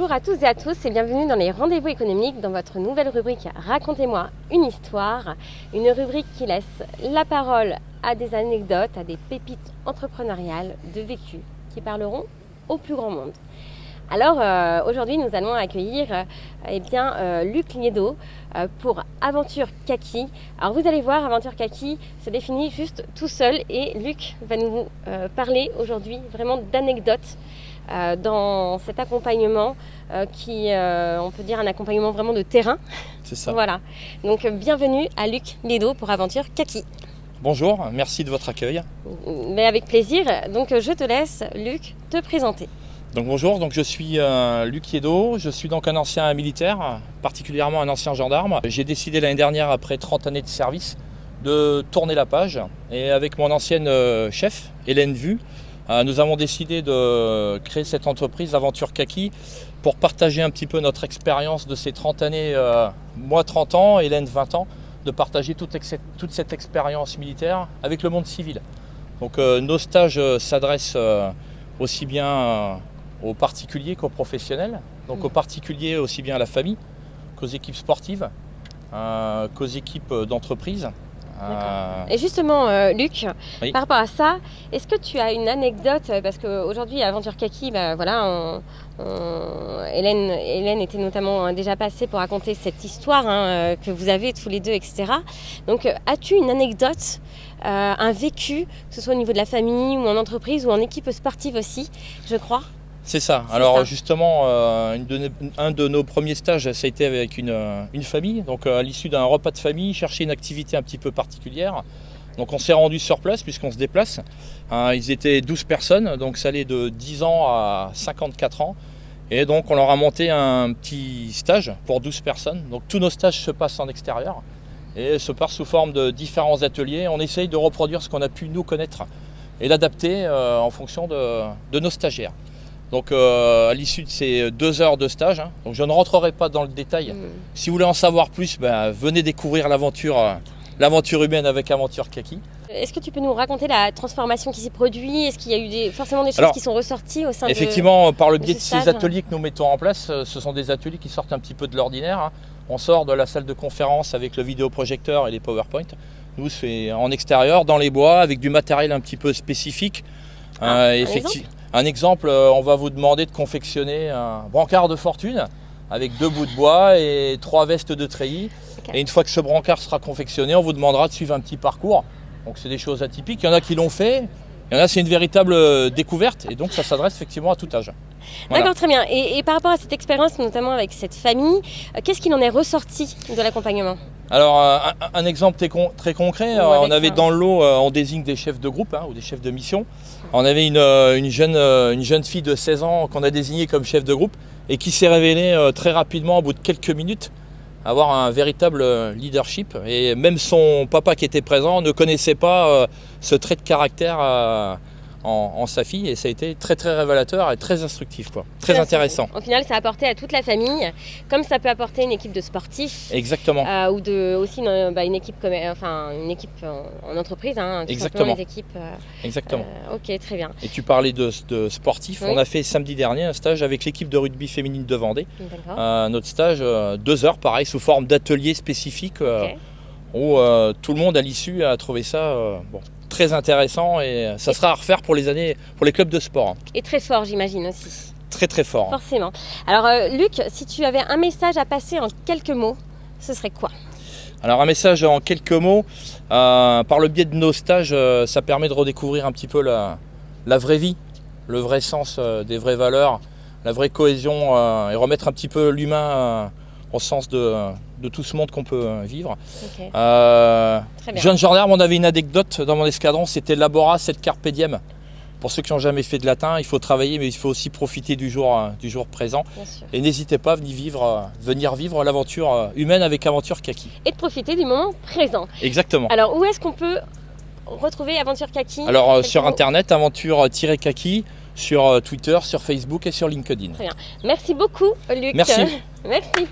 Bonjour à tous et à tous et bienvenue dans les rendez-vous économiques dans votre nouvelle rubrique Racontez-moi une histoire, une rubrique qui laisse la parole à des anecdotes, à des pépites entrepreneuriales de vécu qui parleront au plus grand monde. Alors aujourd'hui nous allons accueillir Luc Liedo pour Aventure Kaki. Alors vous allez voir, Aventure Kaki se définit juste tout seul et Luc va nous parler aujourd'hui vraiment d'anecdotes dans cet accompagnement qui, on peut dire un accompagnement vraiment de terrain. C'est ça. Voilà. Donc bienvenue à Luc Liedo pour Aventure Kaki. Bonjour, merci de votre accueil. Mais avec plaisir. Donc je te laisse, Luc, te présenter. Donc bonjour, donc je suis Luc Liedo, je suis donc un ancien militaire, particulièrement un ancien gendarme. J'ai décidé l'année dernière, après 30 années de service, de tourner la page. Et avec mon ancienne chef, Hélène Vu, nous avons décidé de créer cette entreprise Aventure Kaki pour partager un petit peu notre expérience de ces 30 années, moi 30 ans, Hélène 20 ans, de partager toute cette expérience militaire avec le monde civil. Donc nos stages s'adressent aussi bien aux particuliers qu'aux professionnels, donc aux particuliers aussi bien à la famille qu'aux équipes sportives, qu'aux équipes d'entreprise. Et justement, Luc, oui. Par rapport à ça, est-ce que tu as une anecdote? Parce qu'aujourd'hui, Aventure Kaki, Hélène était notamment déjà passée pour raconter cette histoire que vous avez tous les deux, etc. Donc, as-tu une anecdote, un vécu, que ce soit au niveau de la famille ou en entreprise ou en équipe sportive aussi, je crois? C'est ça. Alors justement, un de nos premiers stages, ça a été avec une famille. Donc à l'issue d'un repas de famille, chercher une activité un petit peu particulière. Donc on s'est rendu sur place puisqu'on se déplace. Ils étaient 12 personnes, donc ça allait de 10 ans à 54 ans. Et donc on leur a monté un petit stage pour 12 personnes. Donc tous nos stages se passent en extérieur et se passent sous forme de différents ateliers. On essaye de reproduire ce qu'on a pu nous connaître et l'adapter en fonction de nos stagiaires. Donc à l'issue de ces 2 heures de stage, donc je ne rentrerai pas dans le détail. Si vous voulez en savoir plus, venez découvrir l'aventure humaine avec Aventure Kaki. Est-ce que tu peux nous raconter la transformation qui s'est produite? Est-ce qu'il y a eu forcément des choses qui sont ressorties au sein effectivement, par le biais de ces ateliers que nous mettons en place, ce sont des ateliers qui sortent un petit peu de l'ordinaire. On sort de la salle de conférence avec le vidéoprojecteur et les PowerPoint. Nous, c'est en extérieur, dans les bois, avec du matériel un petit peu spécifique. Un exemple, on va vous demander de confectionner un brancard de fortune avec 2 bouts de bois et 3 vestes de treillis. Okay. Et une fois que ce brancard sera confectionné, on vous demandera de suivre un petit parcours. Donc c'est des choses atypiques. Il y en a qui l'ont fait, il y en a c'est une véritable découverte et donc ça s'adresse effectivement à tout âge. Voilà. D'accord, très bien. Et par rapport à cette expérience, notamment avec cette famille, qu'est-ce qu'il en est ressorti de l'accompagnement? Alors un exemple très concret, on avait dans le lot, on désigne des chefs de groupe ou des chefs de mission. On avait une jeune fille de 16 ans qu'on a désignée comme chef de groupe et qui s'est révélée très rapidement, au bout de quelques minutes, avoir un véritable leadership. Et même son papa qui était présent ne connaissait pas ce trait de caractère en sa fille, et ça a été très très révélateur et très instructif, très intéressant. Au final, ça a apporté à toute la famille, comme ça peut apporter une équipe de sportifs. Exactement. Ou aussi une équipe en entreprise. Exactement. Les équipes, Exactement. Ok, très bien. Et tu parlais de sportifs. Oui. On a fait samedi dernier un stage avec l'équipe de rugby féminine de Vendée. Notre stage, 2 heures, pareil, sous forme d'atelier spécifique, où tout le monde à l'issue a trouvé ça très intéressant, et ça sera à refaire pour les clubs de sport. Et très fort, j'imagine aussi. Très très fort. Forcément. Alors Luc, si tu avais un message à passer en quelques mots, ce serait quoi? Alors un message en quelques mots, par le biais de nos stages, ça permet de redécouvrir un petit peu la vraie vie, le vrai sens des vraies valeurs, la vraie cohésion, et remettre un petit peu l'humain au sens de tout ce monde qu'on peut vivre. Okay. Jeune gendarme, on avait une anecdote dans mon escadron, c'était labora sed carpe diem. Pour ceux qui n'ont jamais fait de latin, il faut travailler, mais il faut aussi profiter du jour présent. Et n'hésitez pas à venir vivre l'aventure humaine avec Aventure Kaki. Et de profiter du moment présent. Exactement. Alors où est-ce qu'on peut retrouver Aventure Kaki? Alors sur internet, aventure-kaki, sur Twitter, sur Facebook et sur LinkedIn. Très bien. Merci beaucoup, Luc. Merci. Merci.